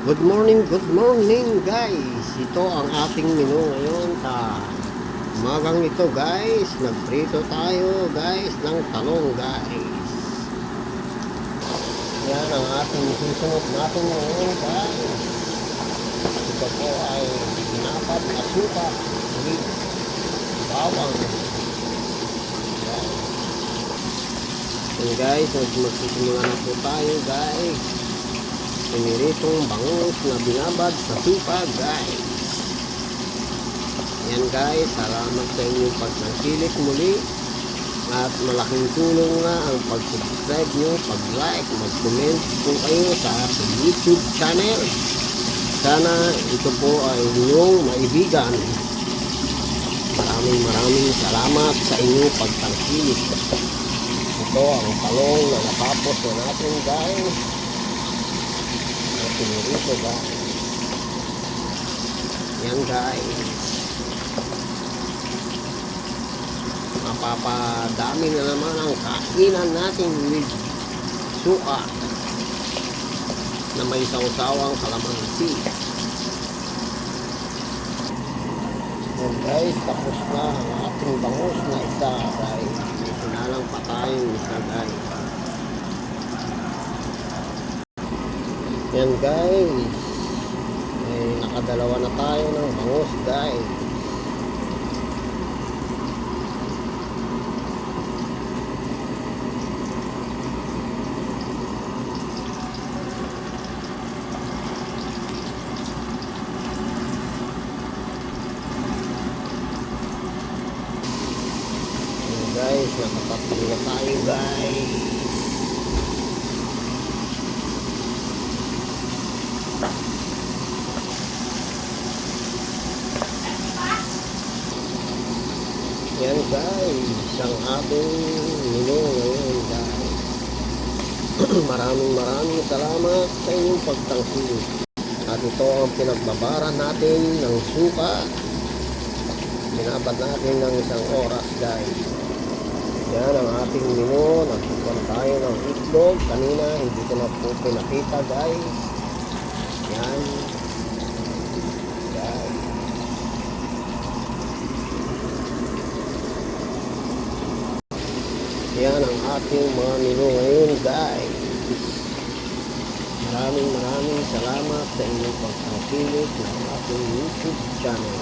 Good morning guys. Ito ang ating menu ngayon sa umagang ito guys. Nagprito tayo guys ng talong guys. Yan ang ating susunod natin ngayon guys. Ito po ay binapad na suka with bawang. Yan guys, magsisimula na po tayo guys. Piniritong bangus na binabad sa suka guys. Yan guys, salamat sa inyong pagtangkilik muli. At malaking tulong na ang pag-subscribe nyo, pag-like, mag-comment po kayo sa aking YouTube channel. Sana ito po ay inyong maibigan. Maraming salamat sa inyong pagtangkilik. Ito ang talong na natapos na natin guys. Pinirito guys. Yan guys. Mapapadami na naman ang kainan natin with suka na may sawsawang kalamansi. Yan guys, tapos na ang ating bangus na isa guys. Sinalang pa tayong isa guys. Yan guys, nakadalawa na tayo ng bangus guys. Yan guys, nakapatlo na tayo guys. Yan guys, ang ating menu ngayon guys. maraming salamat sa inyong pagtangkilik. At ito ang pinagbabara natin ng suka. Binabad natin ng 1 oras guys. Yan ang ating menu. Nagsukan tayo ng itlog. Kanina hindi ko na po pinakita guys. Yan. Yan ang ating mga menu ngayon guys. Maraming salamat sa inyong pagtangkilik ng ating YouTube channel.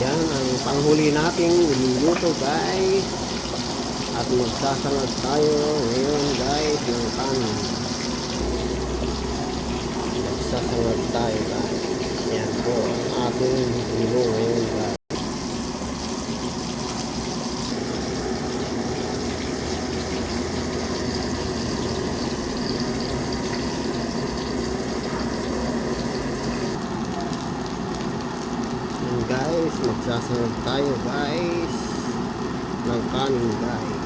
Yan ang panghuli nating niluluto guys. At magsasangag tayo ngayon guys ng kanin. Magsasangag tayo guys. Yan po ang ating menu ngayon guys. Guys, magsasangag tayo guys ng kanin guys.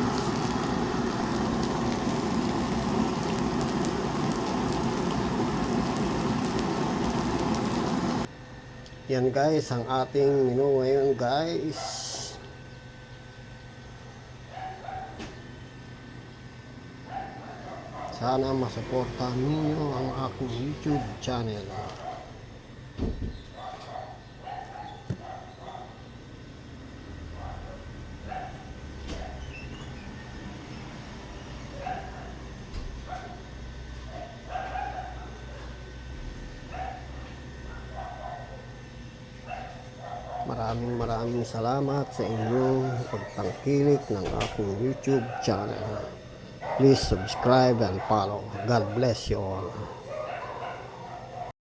Yan guys ang ating menu ngayon guys. Sana masuportahan ninyo ang aking YouTube channel. Maraming salamat sa inyong pagtangkilik ng aking YouTube channel. Please subscribe and follow. God bless you all.